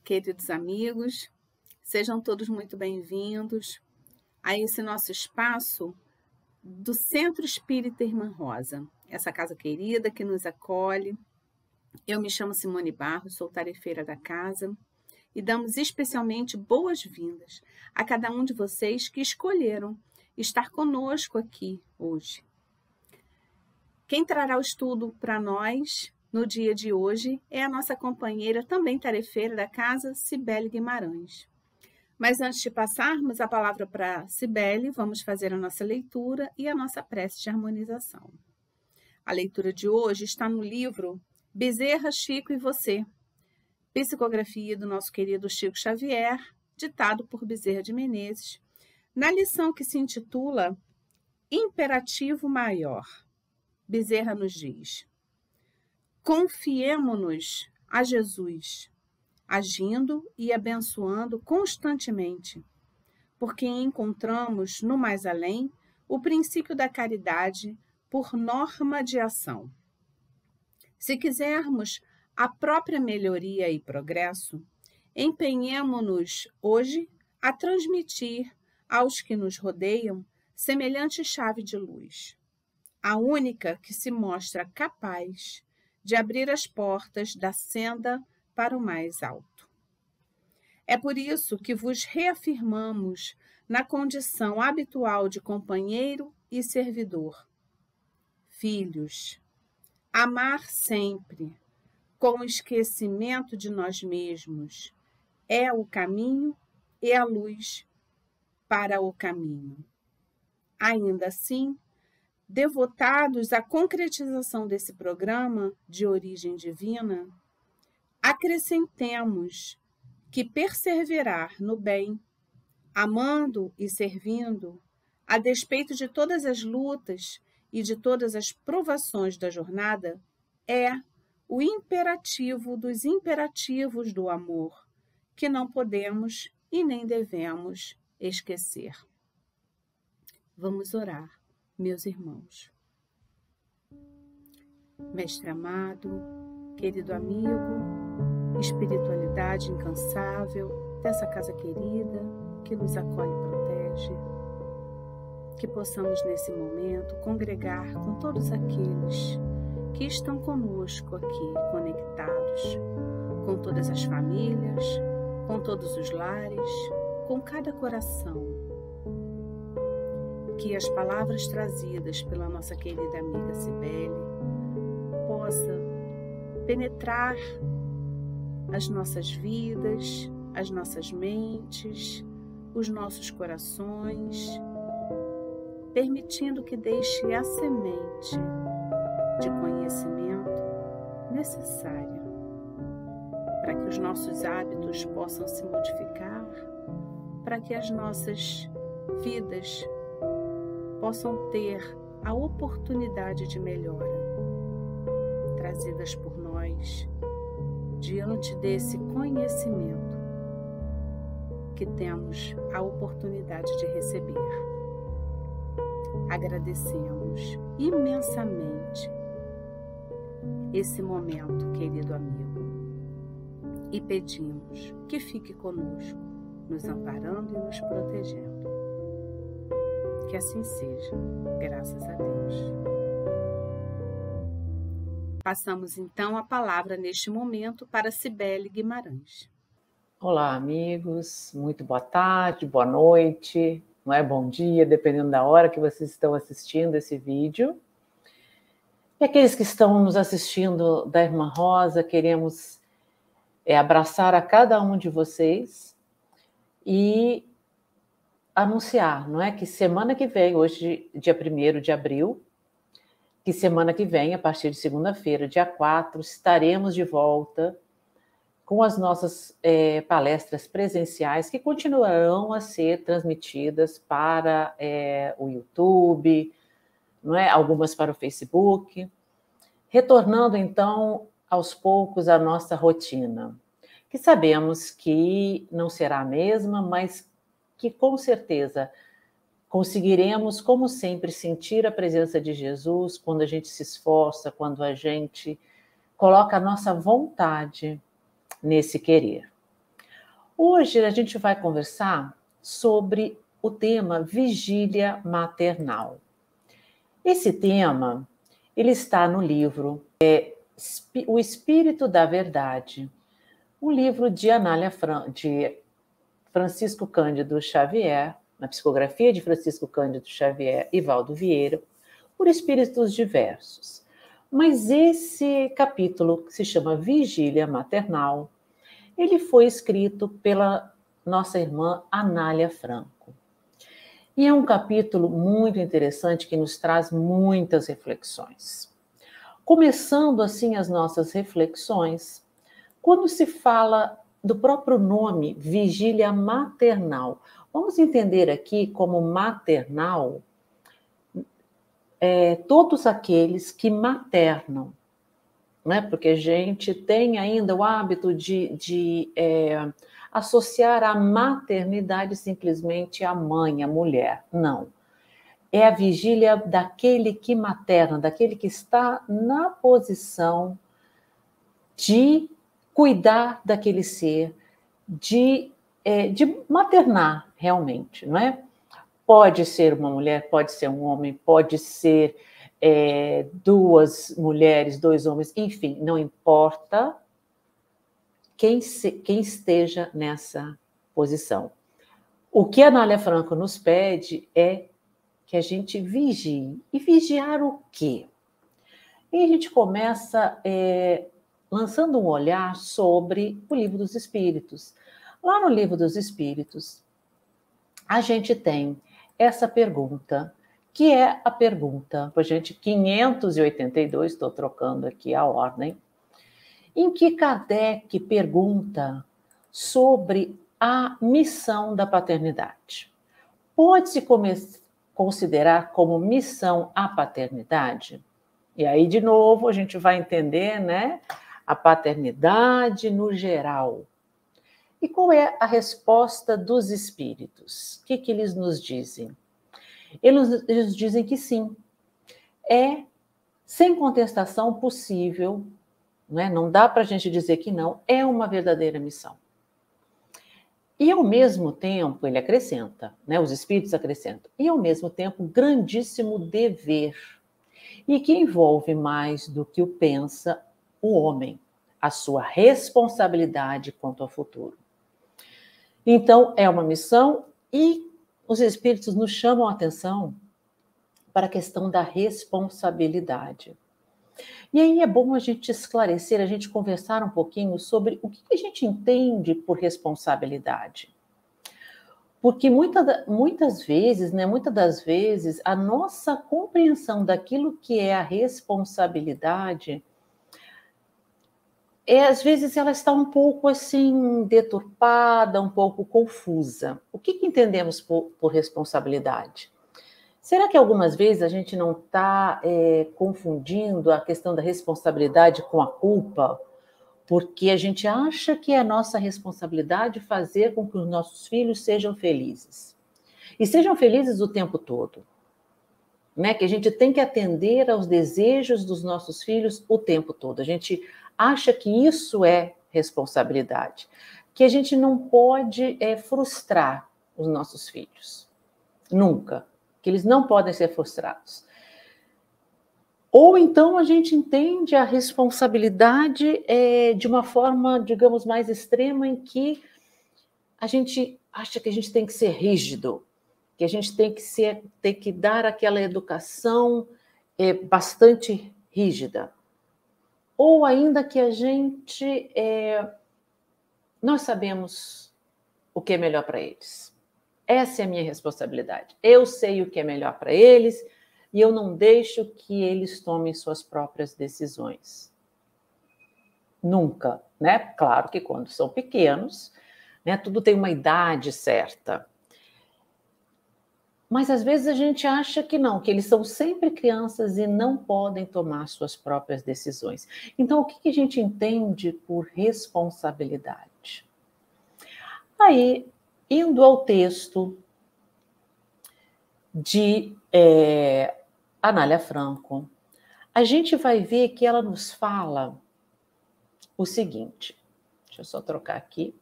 queridos amigos, sejam todos muito bem-vindos a esse nosso espaço do Centro Espírita Irmã Rosa, essa casa querida que nos acolhe. Eu me chamo Simone Barros, sou tarefeira da casa e damos especialmente boas-vindas a cada um de vocês que escolheram estar conosco aqui hoje. Quem trará o estudo para nós no dia de hoje é a nossa companheira, também tarefeira da casa, Cibele Guimarães. Mas antes de passarmos a palavra para Cibele, vamos fazer a nossa leitura e a nossa prece de harmonização. A leitura de hoje está no livro Bezerra, Chico e Você, psicografia do nosso querido Chico Xavier, ditado por Bezerra de Menezes, na lição que se intitula Imperativo Maior. Bezerra nos diz: confiemo-nos a Jesus, agindo e abençoando constantemente, porque encontramos no mais além o princípio da caridade por norma de ação. Se quisermos a própria melhoria e progresso, empenhemo-nos hoje a transmitir aos que nos rodeiam semelhante chave de luz, a única que se mostra capaz de abrir as portas da senda para o mais alto. É por isso que vos reafirmamos na condição habitual de companheiro e servidor. Filhos, amar sempre, com o esquecimento de nós mesmos, é o caminho e a luz para o caminho. Ainda assim, devotados à concretização desse programa de origem divina, acrescentemos que perseverar no bem, amando e servindo, a despeito de todas as lutas e de todas as provações da jornada, é o imperativo dos imperativos do amor, que não podemos e nem devemos esquecer. Vamos orar, meus irmãos. Mestre amado, querido amigo, espiritualidade incansável dessa casa querida que nos acolhe e protege, que possamos nesse momento congregar com todos aqueles que estão conosco aqui conectados, com todas as famílias, com todos os lares, com cada coração. Que as palavras trazidas pela nossa querida amiga Cibele possa penetrar as nossas vidas, as nossas mentes, os nossos corações, permitindo que deixe a semente de conhecimento necessária para que os nossos hábitos possam se modificar, para que as nossas vidas possam ter a oportunidade de melhora, trazidas por nós diante desse conhecimento que temos a oportunidade de receber. Agradecemos imensamente esse momento, querido amigo, e pedimos que fique conosco, nos amparando e nos protegendo. Que assim seja, graças a Deus. Passamos então a palavra neste momento para Cibele Guimarães. Olá, amigos, muito boa tarde, boa noite, não é bom dia, dependendo da hora que vocês estão assistindo esse vídeo. E aqueles que estão nos assistindo da Irmã Rosa, queremos abraçar a cada um de vocês e anunciar, não é? Que semana que vem, hoje, dia 1º de abril, que semana que vem, a partir de segunda-feira, dia 4, estaremos de volta com as nossas palestras presenciais, que continuarão a ser transmitidas para o YouTube, não é? Algumas para o Facebook, retornando, então, aos poucos à nossa rotina, que sabemos que não será a mesma, mas que com certeza conseguiremos, como sempre, sentir a presença de Jesus quando a gente se esforça, quando a gente coloca a nossa vontade nesse querer. Hoje a gente vai conversar sobre o tema vigília maternal. Esse tema, ele está no livro O Espírito da Verdade, um livro de de Francisco Cândido Xavier, na psicografia de Francisco Cândido Xavier e Valdo Vieira, por espíritos diversos. Mas esse capítulo, que se chama Vigília Maternal, ele foi escrito pela nossa irmã Anália Franco. E é um capítulo muito interessante que nos traz muitas reflexões. Começando assim as nossas reflexões, quando se fala do próprio nome, vigília maternal, vamos entender aqui como maternal todos aqueles que maternam, né? Porque a gente tem ainda o hábito de associar a maternidade simplesmente à mãe, à mulher. Não. É a vigília daquele que materna, daquele que está na posição de cuidar daquele ser, de maternar realmente, não é? Pode ser uma mulher, pode ser um homem, pode ser duas mulheres, dois homens, enfim, não importa quem esteja nessa posição. O que a Anália Franco nos pede é que a gente vigie. E vigiar o quê? E a gente começa lançando um olhar sobre o Livro dos Espíritos. Lá no Livro dos Espíritos, a gente tem essa pergunta, que é a pergunta, gente, 582, estou trocando aqui a ordem, em que Kardec pergunta sobre a missão da paternidade. Pode-se considerar como missão a paternidade? E aí, de novo, a gente vai entender, né, a paternidade no geral. E qual é a resposta dos espíritos? O que eles nos dizem? Eles dizem que sim, é sem contestação possível, né? Não dá para a gente dizer que não, é uma verdadeira missão. E ao mesmo tempo, ele acrescenta, né? Os espíritos acrescentam, e ao mesmo tempo, grandíssimo dever, e que envolve mais do que o pensa o homem, a sua responsabilidade quanto ao futuro. Então, é uma missão e os espíritos nos chamam a atenção para a questão da responsabilidade. E aí é bom a gente esclarecer, a gente conversar um pouquinho sobre o que a gente entende por responsabilidade. Porque muitas das vezes, a nossa compreensão daquilo que é a responsabilidade às vezes ela está um pouco assim deturpada, um pouco confusa. O que entendemos por responsabilidade? Será que algumas vezes a gente não está confundindo a questão da responsabilidade com a culpa? Porque a gente acha que é nossa responsabilidade fazer com que os nossos filhos sejam felizes. E sejam felizes o tempo todo. Né? Que a gente tem que atender aos desejos dos nossos filhos o tempo todo. A gente acha que isso é responsabilidade, que a gente não pode frustrar os nossos filhos, nunca, que eles não podem ser frustrados. Ou então a gente entende a responsabilidade de uma forma, digamos, mais extrema, em que a gente acha que a gente tem que ser rígido, que a gente tem que dar aquela educação bastante rígida. Ou ainda que a gente, nós sabemos o que é melhor para eles. Essa é a minha responsabilidade. Eu sei o que é melhor para eles e eu não deixo que eles tomem suas próprias decisões. Nunca, né? Claro que quando são pequenos, né, tudo tem uma idade certa. Mas às vezes a gente acha que não, que eles são sempre crianças e não podem tomar suas próprias decisões. Então, o que a gente entende por responsabilidade? Aí, indo ao texto de Anália Franco, a gente vai ver que ela nos fala o seguinte, deixa eu só trocar aqui,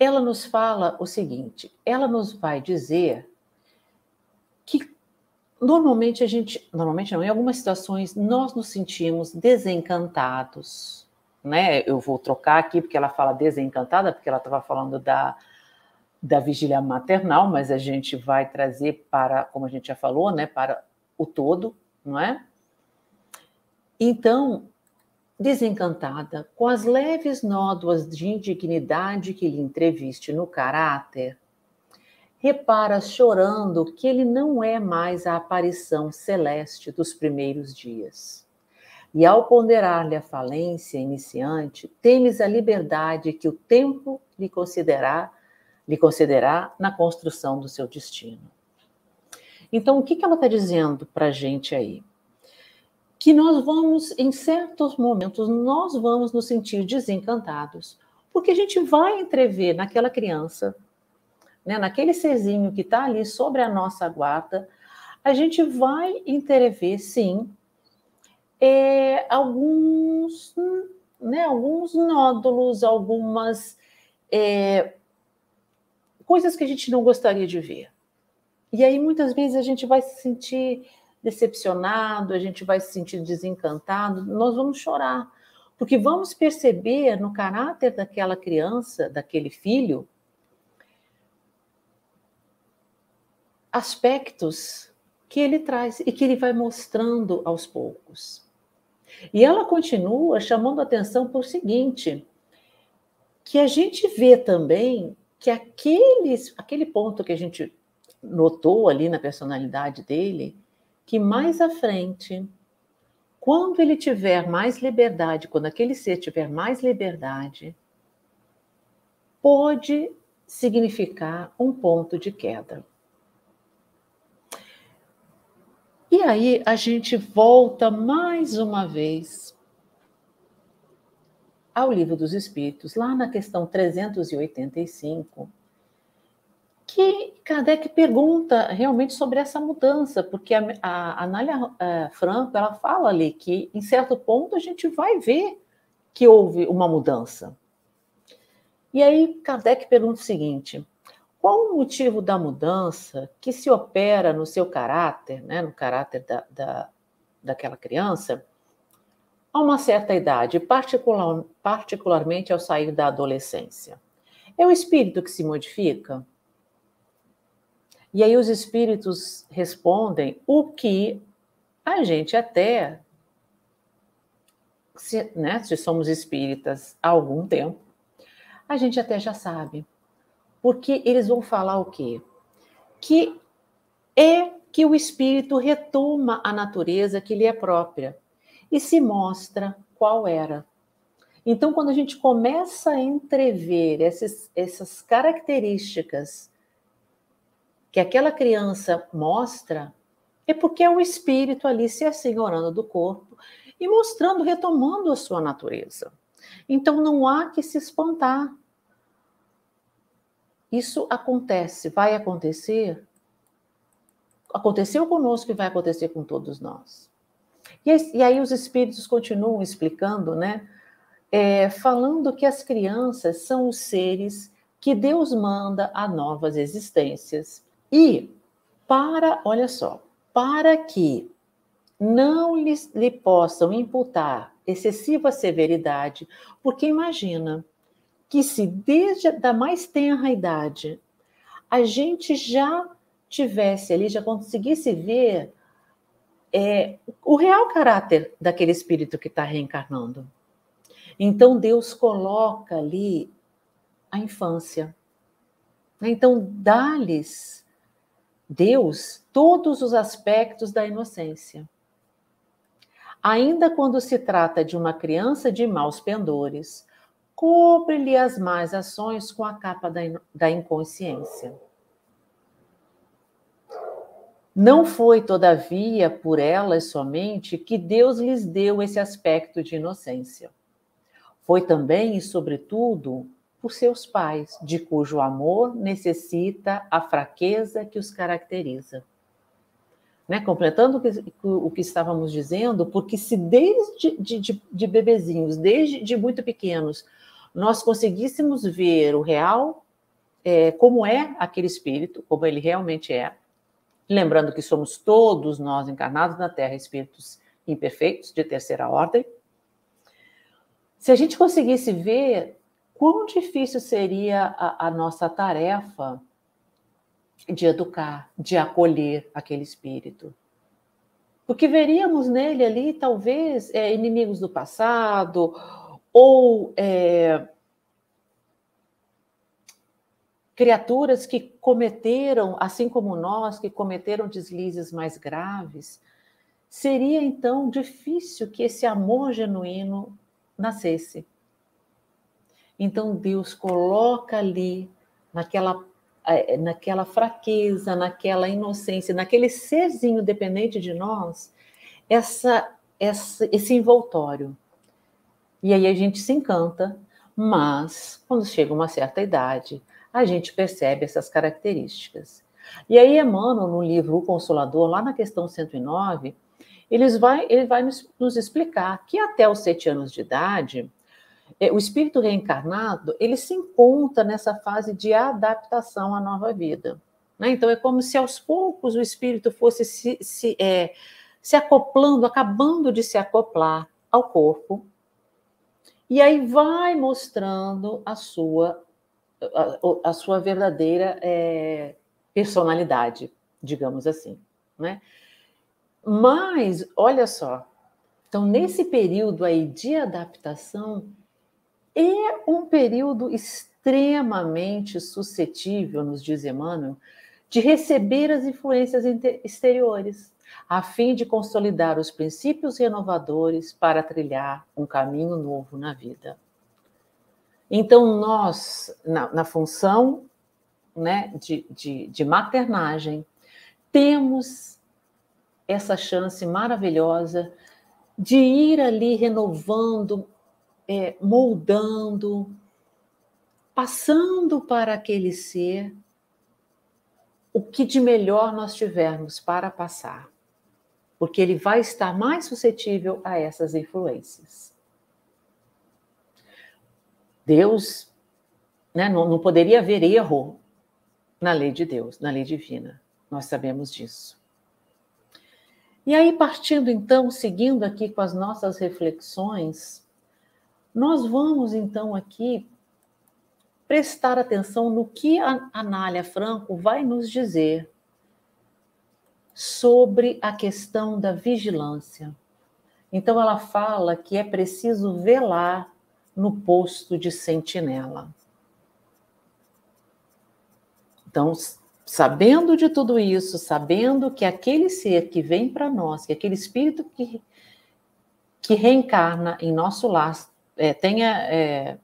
ela nos fala o seguinte, ela nos vai dizer que normalmente não, em algumas situações nós nos sentimos desencantados, né? Eu vou trocar aqui porque ela fala desencantada, porque ela estava falando da vigília maternal, mas a gente vai trazer para, como a gente já falou, né, para o todo, não é? Então, desencantada, com as leves nódoas de indignidade que lhe entreviste no caráter, repara chorando que ele não é mais a aparição celeste dos primeiros dias. E ao ponderar-lhe a falência iniciante, temes a liberdade que o tempo lhe concederá na construção do seu destino. Então, o que ela está dizendo para a gente aí? Que nós vamos, em certos momentos, nós vamos nos sentir desencantados, porque a gente vai entrever naquela criança, né, naquele serzinho que está ali sobre a nossa guarda, a gente vai entrever, sim, alguns nódulos, algumas coisas que a gente não gostaria de ver. E aí, muitas vezes, a gente vai se sentir decepcionado, a gente vai se sentir desencantado, nós vamos chorar, porque vamos perceber no caráter daquela criança, daquele filho, aspectos que ele traz e que ele vai mostrando aos poucos. E ela continua chamando a atenção por o seguinte, que a gente vê também que aquele ponto que a gente notou ali na personalidade dele, que mais à frente, quando ele tiver mais liberdade, quando aquele ser tiver mais liberdade, pode significar um ponto de queda. E aí a gente volta mais uma vez ao Livro dos Espíritos, lá na questão 385, que Kardec pergunta realmente sobre essa mudança, porque a Anália Franco, ela fala ali que, em certo ponto, a gente vai ver que houve uma mudança. E aí Kardec pergunta o seguinte, qual o motivo da mudança que se opera no seu caráter, né, no caráter daquela criança, a uma certa idade, particularmente ao sair da adolescência? É o espírito que se modifica? E aí os espíritos respondem o que a gente até, se somos espíritas há algum tempo, a gente até já sabe. Porque eles vão falar o quê? Que o espírito retoma a natureza que lhe é própria e se mostra qual era. Então, quando a gente começa a entrever essas características que aquela criança mostra, é porque é o espírito ali se assenhorando do corpo e mostrando, retomando a sua natureza. Então, não há que se espantar. Isso acontece, vai acontecer, aconteceu conosco e vai acontecer com todos nós. E aí os espíritos continuam explicando, né? Falando que as crianças são os seres que Deus manda a novas existências. E olha só, para que não lhe possam imputar excessiva severidade, porque imagina que se desde a mais tenra idade a gente já tivesse ali, já conseguisse ver o real caráter daquele espírito que está reencarnando. Então Deus coloca ali a infância. Então dá-lhes Deus todos os aspectos da inocência. Ainda quando se trata de uma criança de maus pendores, cobre-lhe as más ações com a capa da inconsciência. Não foi, todavia, por elas somente que Deus lhes deu esse aspecto de inocência. Foi também e, sobretudo, por seus pais, de cujo amor necessita a fraqueza que os caracteriza. Né? Completando o que estávamos dizendo, porque se desde de bebezinhos, desde de muito pequenos, nós conseguíssemos ver o real como é aquele espírito, como ele realmente é. Lembrando que somos todos nós encarnados na Terra, espíritos imperfeitos de terceira ordem. Se a gente conseguisse ver quão difícil seria a nossa tarefa de educar, de acolher aquele espírito. Porque veríamos nele ali, talvez, inimigos do passado, ou criaturas que cometeram, assim como nós, que cometeram deslizes mais graves. Seria, então, difícil que esse amor genuíno nascesse. Então, Deus coloca ali, naquela fraqueza, naquela inocência, naquele serzinho dependente de nós, esse envoltório. E aí a gente se encanta, mas quando chega uma certa idade, a gente percebe essas características. E aí Emmanuel, no livro O Consolador, lá na questão 109, ele vai nos explicar que até os 7 anos de idade, o espírito reencarnado, ele se encontra nessa fase de adaptação à nova vida. Né? Então, é como se aos poucos o espírito fosse se acoplando, acabando de se acoplar ao corpo, e aí vai mostrando a sua verdadeira personalidade, digamos assim. Né? Mas, olha só, então, nesse período aí de adaptação, é um período extremamente suscetível, nos diz Emmanuel, de receber as influências exteriores, a fim de consolidar os princípios renovadores para trilhar um caminho novo na vida. Então, nós, na função, né, de maternagem, temos essa chance maravilhosa de ir ali renovando, moldando, passando para aquele ser o que de melhor nós tivermos para passar, porque ele vai estar mais suscetível a essas influências. Deus, né, não poderia haver erro na lei de Deus, na lei divina, nós sabemos disso. E aí, partindo então, seguindo aqui com as nossas reflexões, nós vamos então aqui prestar atenção no que a Anália Franco vai nos dizer sobre a questão da vigilância. Então, ela fala que é preciso velar no posto de sentinela. Então, sabendo de tudo isso, sabendo que aquele ser que vem para nós, que aquele espírito que reencarna em nosso lar,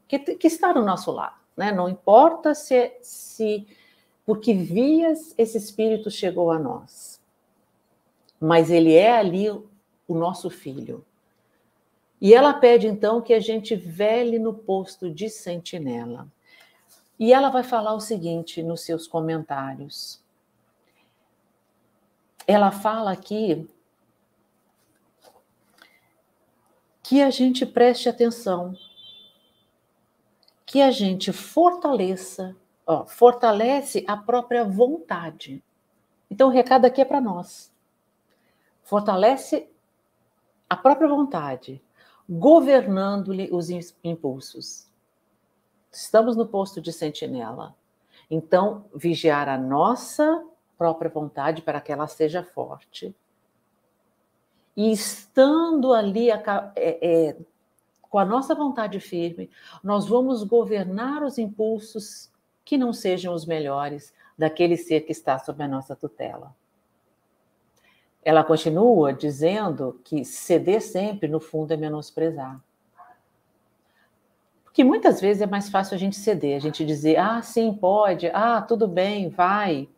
que está no nosso lar, né? Não importa se por que vias esse espírito chegou a nós, mas ele é ali o nosso filho. E ela pede, então, que a gente vele no posto de sentinela. E ela vai falar o seguinte nos seus comentários. Ela fala aqui que a gente preste atenção, que a gente fortalece a própria vontade. Então, o recado aqui é para nós. Fortalece a própria vontade, governando-lhe os impulsos. Estamos no posto de sentinela. Então, vigiar a nossa própria vontade para que ela seja forte. E estando ali com a nossa vontade firme, nós vamos governar os impulsos que não sejam os melhores daquele ser que está sob a nossa tutela. Ela continua dizendo que ceder sempre, no fundo, é menosprezar. Porque muitas vezes é mais fácil a gente ceder, a gente dizer, sim, pode, tudo bem, vai,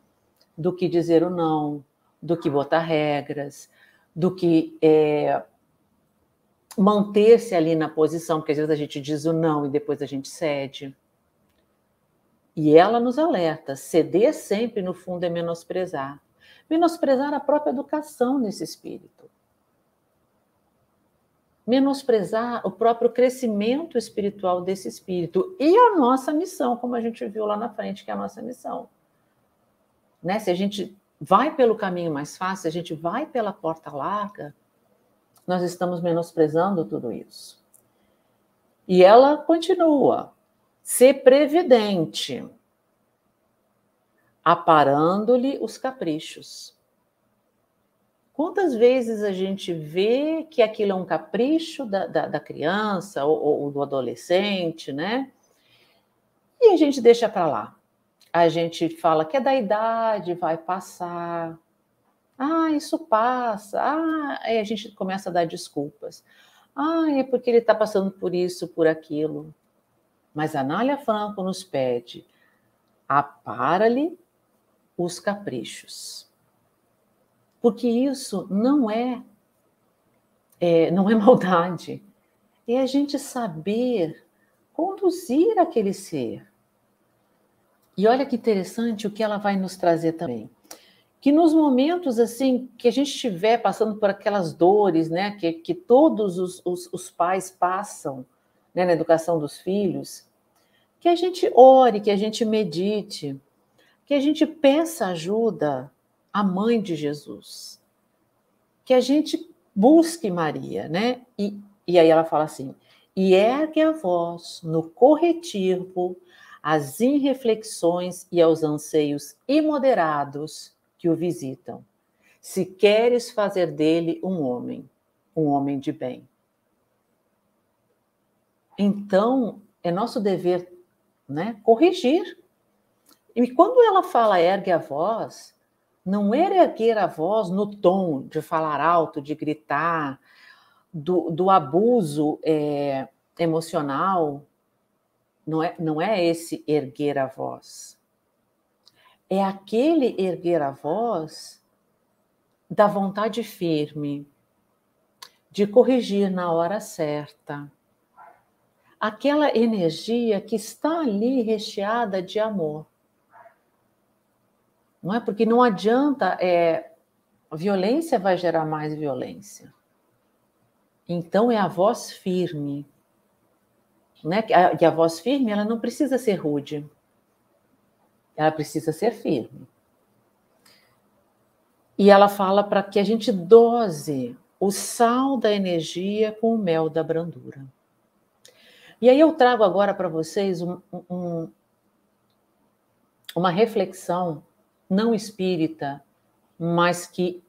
do que dizer o não, do que botar regras, do que manter-se ali na posição, porque às vezes a gente diz o não e depois a gente cede. E ela nos alerta, ceder sempre, no fundo, é menosprezar. Menosprezar a própria educação nesse espírito. menosprezar o próprio crescimento espiritual desse espírito e a nossa missão, como a gente viu lá na frente, que é a nossa missão. Né? Se a gente vai pelo caminho mais fácil, se a gente vai pela porta larga, nós estamos menosprezando tudo isso. E ela continua, ser previdente, aparando-lhe os caprichos. Quantas vezes a gente vê que aquilo é um capricho da criança ou do adolescente, né? E a gente deixa para lá. A gente fala que é da idade, vai passar. Ah, isso passa. Ah, aí a gente começa a dar desculpas. Ah, é porque ele está passando por isso, por aquilo. Mas a Anália Franco nos pede, apara-lhe os caprichos. Porque isso não é maldade. É a gente saber conduzir aquele ser. E olha que interessante o que ela vai nos trazer também. Que nos momentos assim que a gente estiver passando por aquelas dores, né, que todos os pais passam, né, na educação dos filhos, que a gente ore, que a gente medite, que a gente peça ajuda à mãe de Jesus, que a gente busque Maria, né? E aí ela fala assim, e ergue a voz no corretivo às irreflexões e aos anseios imoderados que o visitam, se queres fazer dele um homem de bem. Então, é nosso dever, né, corrigir. E quando ela fala ergue a voz, não é erguer a voz no tom de falar alto, de gritar, do abuso emocional. Não é esse erguer a voz. É aquele erguer a voz da vontade firme, de corrigir na hora certa. Aquela energia que está ali recheada de amor. Não é? Porque não adianta, a violência vai gerar mais violência. Então é a voz firme. Né? E a voz firme, ela não precisa ser rude. Ela precisa ser firme. E ela fala para que a gente dose o sal da energia com o mel da brandura. E aí eu trago agora para vocês uma reflexão não espírita, mas que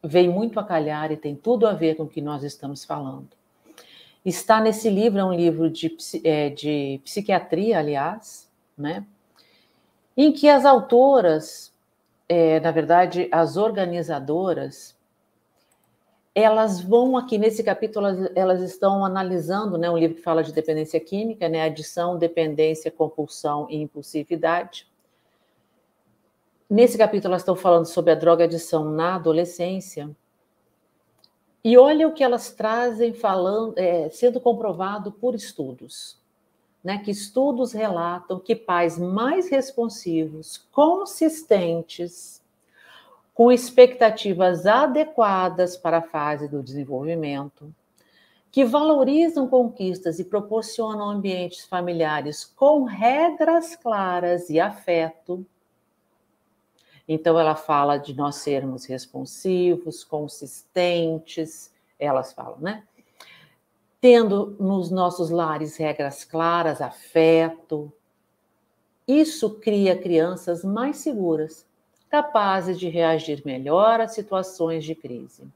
vem muito a calhar e tem tudo a ver com o que nós estamos falando. Está nesse livro, é um livro de psiquiatria, aliás, né? Em que as autoras, na verdade, as organizadoras, elas vão aqui, nesse capítulo, elas estão analisando, né, um livro que fala de dependência química, né, adição, dependência, compulsão e impulsividade. Nesse capítulo, elas estão falando sobre a droga-adição na adolescência. E olha o que elas trazem falando, sendo comprovado por estudos. Né, que estudos relatam que pais mais responsivos, consistentes, com expectativas adequadas para a fase do desenvolvimento, que valorizam conquistas e proporcionam ambientes familiares com regras claras e afeto. Então, ela fala de nós sermos responsivos, consistentes, elas falam, né? Tendo nos nossos lares regras claras, afeto. Isso cria crianças mais seguras, capazes de reagir melhor a situações de crise.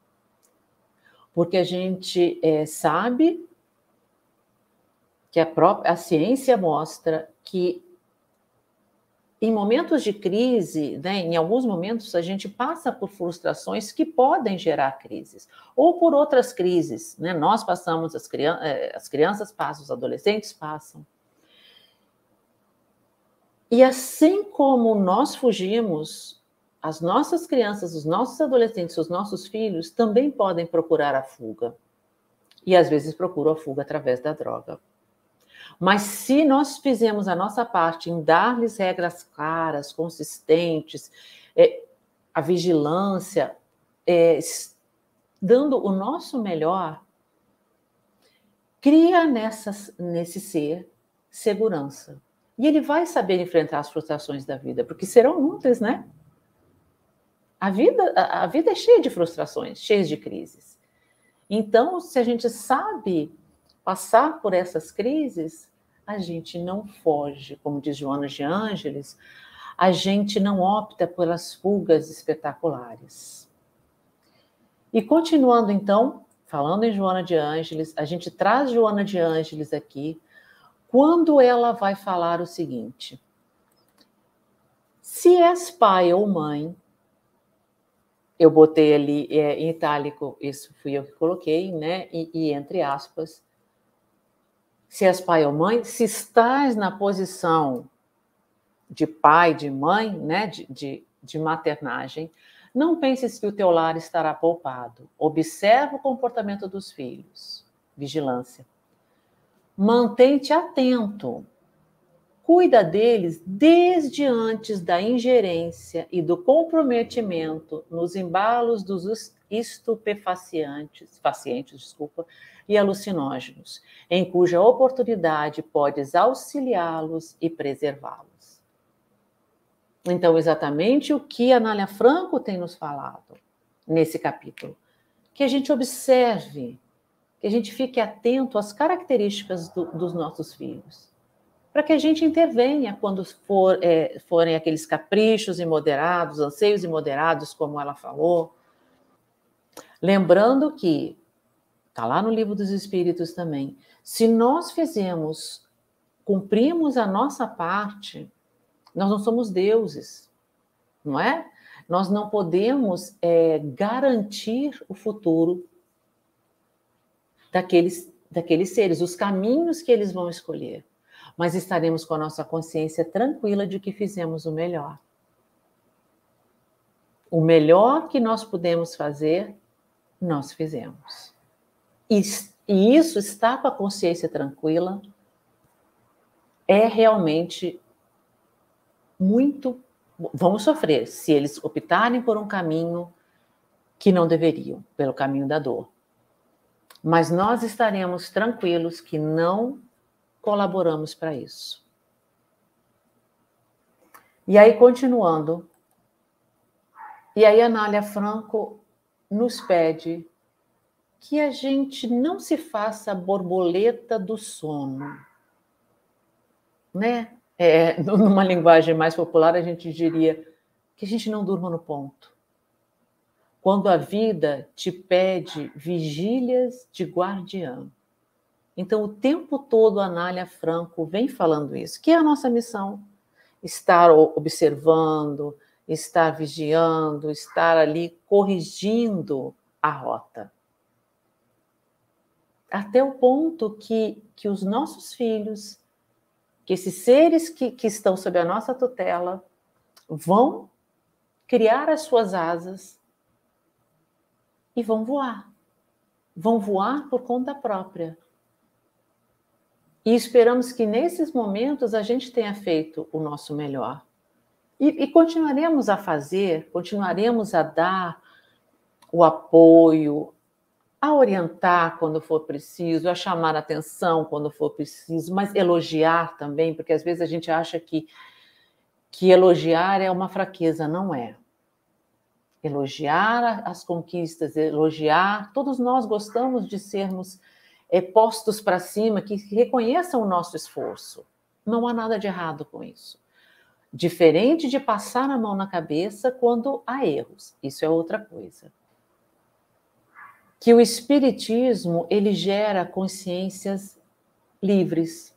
Porque a gente sabe que a ciência mostra que em momentos de crise, né, em alguns momentos a gente passa por frustrações que podem gerar crises, ou por outras crises, né? Nós passamos, as crianças passam, os adolescentes passam. E assim como nós fugimos, as nossas crianças, os nossos adolescentes, os nossos filhos também podem procurar a fuga. E às vezes procuram a fuga através da droga. Mas se nós fizermos a nossa parte em dar-lhes regras claras, consistentes, a vigilância, dando o nosso melhor, cria nesse ser segurança. E ele vai saber enfrentar as frustrações da vida, porque serão muitas, né? A vida é cheia de frustrações, cheia de crises. Então, se a gente sabe passar por essas crises, a gente não foge, como diz Joana de Ângeles, a gente não opta pelas fugas espetaculares. E continuando então, falando em Joana de Ângeles, a gente traz Joana de Ângeles aqui, quando ela vai falar o seguinte: se és pai ou mãe, eu botei ali em itálico, isso fui eu que coloquei, né? E entre aspas, se és pai ou mãe, se estás na posição de pai, de mãe, né? De maternagem, não penses que o teu lar estará poupado. Observa o comportamento dos filhos. Vigilância. Mantém-te atento. Cuida deles desde antes da ingerência e do comprometimento nos embalos dos estupefacientes, e alucinógenos, em cuja oportunidade podes auxiliá-los e preservá-los. Então, exatamente o que a Anália Franco tem nos falado nesse capítulo. Que a gente observe, que a gente fique atento às características dos nossos filhos, para que a gente intervenha quando forem aqueles caprichos imoderados, anseios imoderados, como ela falou. Lembrando que, está lá no Livro dos Espíritos também, se nós cumprimos a nossa parte, nós não somos deuses, não é? Nós não podemos garantir o futuro daqueles seres, os caminhos que eles vão escolher. Mas estaremos com a nossa consciência tranquila de que fizemos o melhor. O melhor que nós pudemos fazer, nós fizemos. E isso, estar com a consciência tranquila, é realmente muito... Vamos sofrer se eles optarem por um caminho que não deveriam, pelo caminho da dor. Mas nós estaremos tranquilos que não colaboramos para isso. E aí, continuando, e aí a Anália Franco nos pede que a gente não se faça borboleta do sono, né? Numa linguagem mais popular, a gente diria que a gente não durma no ponto. Quando a vida te pede vigílias de guardiã. Então, o tempo todo a Anália Franco vem falando isso, que é a nossa missão. Estar observando, estar vigiando, estar ali corrigindo a rota. Até o ponto que os nossos filhos, que esses seres que estão sob a nossa tutela, vão criar as suas asas e vão voar. Vão voar por conta própria. E esperamos que nesses momentos a gente tenha feito o nosso melhor. E continuaremos a fazer, continuaremos a dar o apoio, a orientar quando for preciso, a chamar a atenção quando for preciso, mas elogiar também, porque às vezes a gente acha que elogiar é uma fraqueza, não é. Elogiar as conquistas, elogiar, todos nós gostamos de sermos postos para cima, que reconheçam o nosso esforço. Não há nada de errado com isso. Diferente de passar a mão na cabeça quando há erros. Isso é outra coisa. Que o espiritismo, ele gera consciências livres.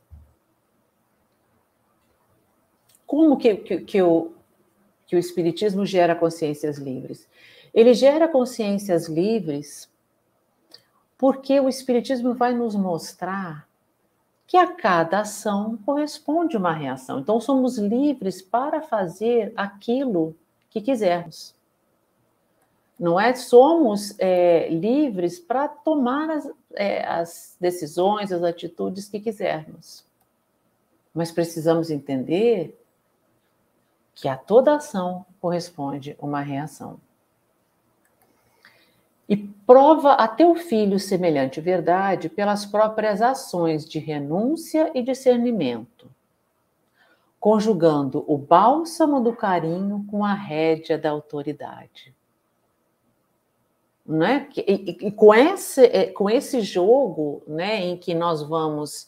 Como que o espiritismo gera consciências livres? Ele gera consciências livres porque o espiritismo vai nos mostrar que a cada ação corresponde uma reação. Então, somos livres para fazer aquilo que quisermos. Não é? Somos livres para tomar as decisões, as atitudes que quisermos. Mas precisamos entender que a toda ação corresponde uma reação. E prova a teu filho semelhante verdade pelas próprias ações de renúncia e discernimento, conjugando o bálsamo do carinho com a rédea da autoridade. Né? E com esse jogo, né, em que nós vamos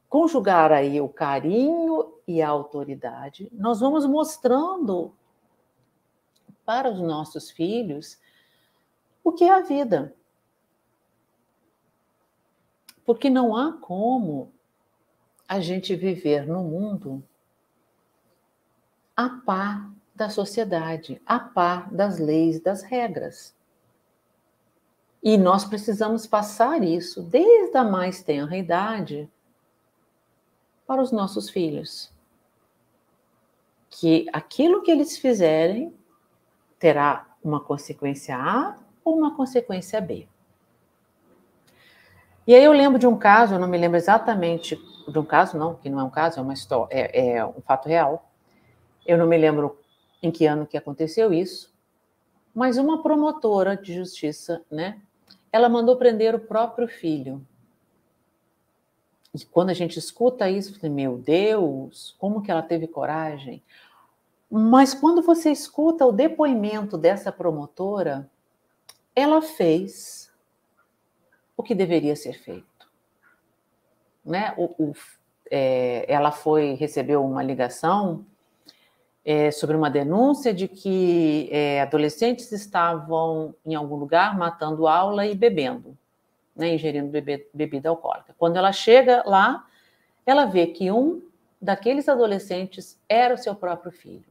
conjugar aí o carinho e a autoridade, nós vamos mostrando para os nossos filhos o que é a vida. Porque não há como a gente viver no mundo a par da sociedade, a par das leis, das regras. E nós precisamos passar isso desde a mais tenra idade para os nossos filhos. Que aquilo que eles fizerem terá uma consequência A ou uma consequência B. E aí eu lembro de um caso, eu não me lembro exatamente de um caso, não, que não é um caso, é uma história, é um fato real. Eu não me lembro em que ano que aconteceu isso, mas uma promotora de justiça, né, ela mandou prender o próprio filho. E quando a gente escuta isso, eu falei, meu Deus, como que ela teve coragem? Mas quando você escuta o depoimento dessa promotora, ela fez o que deveria ser feito. Né? Ela recebeu uma ligação sobre uma denúncia de que adolescentes estavam em algum lugar matando aula e bebendo, né, ingerindo bebida alcoólica. Quando ela chega lá, ela vê que um daqueles adolescentes era o seu próprio filho.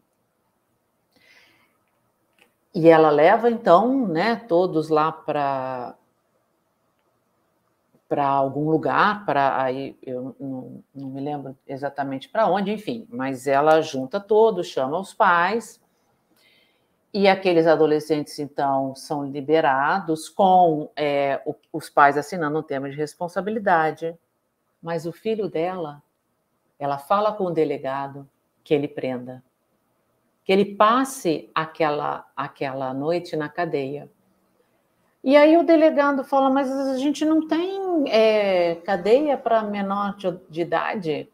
E ela leva, então, né, todos lá para algum lugar, aí eu não me lembro exatamente para onde, enfim, mas ela junta todos, chama os pais, e aqueles adolescentes, então, são liberados com os pais assinando um termo de responsabilidade, mas o filho dela, ela fala com o delegado que ele prenda, que ele passe aquela noite na cadeia. E aí o delegado fala, mas a gente não tem cadeia para menor de idade,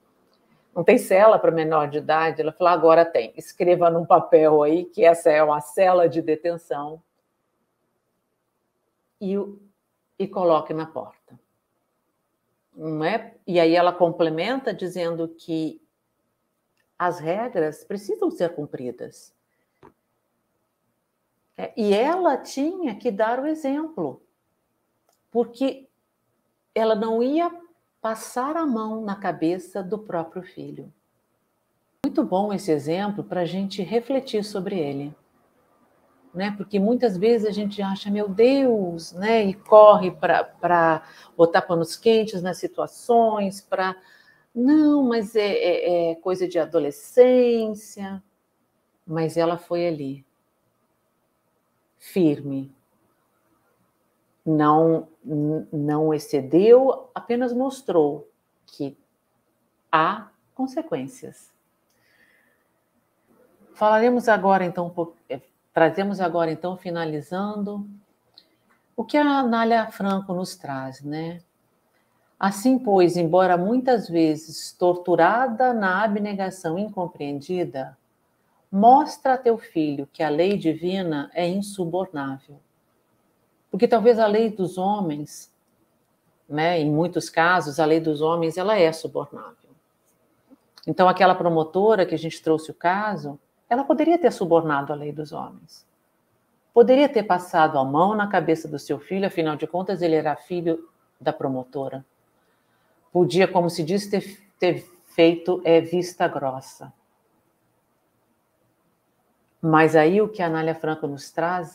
não tem cela para menor de idade. Ela falou, agora tem, escreva num papel aí que essa é uma cela de detenção e coloque na porta. Não é? E aí ela complementa dizendo que as regras precisam ser cumpridas. E ela tinha que dar o exemplo, porque ela não ia passar a mão na cabeça do próprio filho. Muito bom esse exemplo para a gente refletir sobre ele, né? Porque muitas vezes a gente acha, meu Deus, né? E corre para botar panos quentes nas situações, não, mas é coisa de adolescência. Mas ela foi ali, firme, não excedeu, apenas mostrou que há consequências. Falaremos agora, então, trazemos agora, então, finalizando, o que a Anália Franco nos traz, né? Assim, pois, embora muitas vezes torturada na abnegação incompreendida, mostra a teu filho que a lei divina é insubornável. Porque talvez a lei dos homens, né, em muitos casos, a lei dos homens ela é subornável. Então, aquela promotora que a gente trouxe o caso, ela poderia ter subornado a lei dos homens. Poderia ter passado a mão na cabeça do seu filho, afinal de contas, ele era filho da promotora. Podia, como se diz, ter feito vista grossa. Mas aí o que a Anália Franco nos traz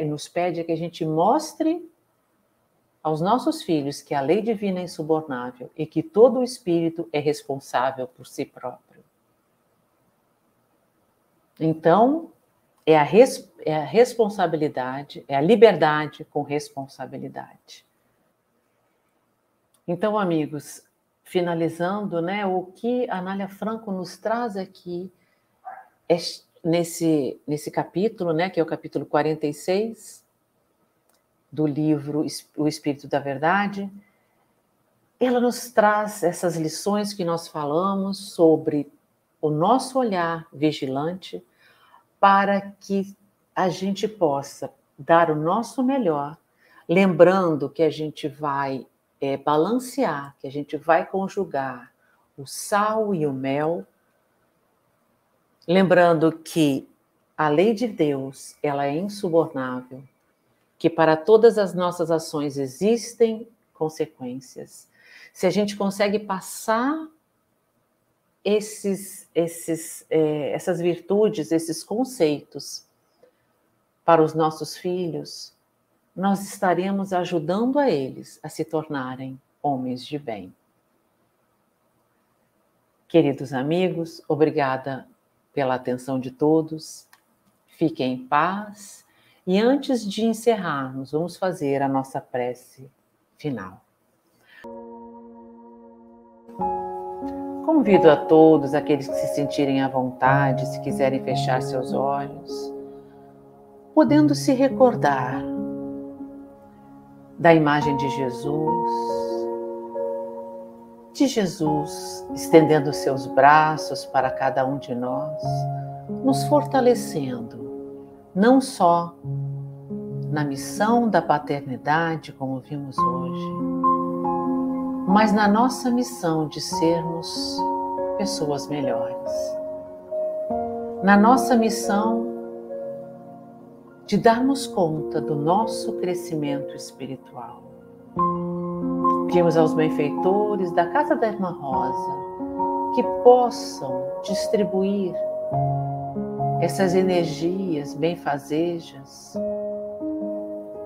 nos pede que a gente mostre aos nossos filhos que a lei divina é insubornável e que todo o espírito é responsável por si próprio. Então, é a responsabilidade, é a liberdade com responsabilidade. Então, amigos, finalizando, né, o que a Anália Franco nos traz aqui nesse capítulo, né, que é o capítulo 46 do livro O Espírito da Verdade, ela nos traz essas lições que nós falamos sobre o nosso olhar vigilante para que a gente possa dar o nosso melhor, lembrando que a gente vai balancear, que a gente vai conjugar o sal e o mel, lembrando que a lei de Deus, ela é insubornável, que para todas as nossas ações existem consequências. Se a gente consegue passar essas virtudes, esses conceitos para os nossos filhos, nós estaremos ajudando a eles a se tornarem homens de bem. Queridos amigos, obrigada pela atenção de todos. Fiquem em paz. E antes de encerrarmos, vamos fazer a nossa prece final. Convido a todos, aqueles que se sentirem à vontade, se quiserem fechar seus olhos, podendo se recordar da imagem de Jesus estendendo seus braços para cada um de nós, nos fortalecendo, não só na missão da paternidade, como vimos hoje, mas na nossa missão de sermos pessoas melhores, na nossa missão de darmos conta do nosso crescimento espiritual. Pedimos aos benfeitores da Casa da Irmã Rosa que possam distribuir essas energias benfazejas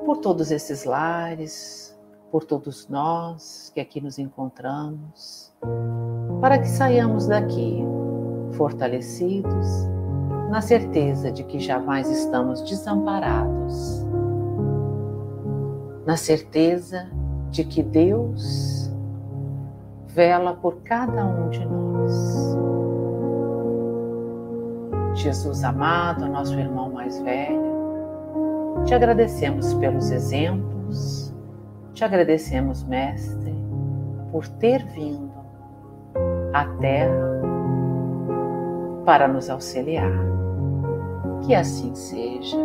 por todos esses lares, por todos nós que aqui nos encontramos, para que saiamos daqui fortalecidos, na certeza de que jamais estamos desamparados, na certeza de que Deus vela por cada um de nós. Jesus amado, nosso irmão mais velho, te agradecemos pelos exemplos, te agradecemos, Mestre, por ter vindo à Terra para nos auxiliar. Que assim seja,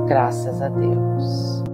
graças a Deus.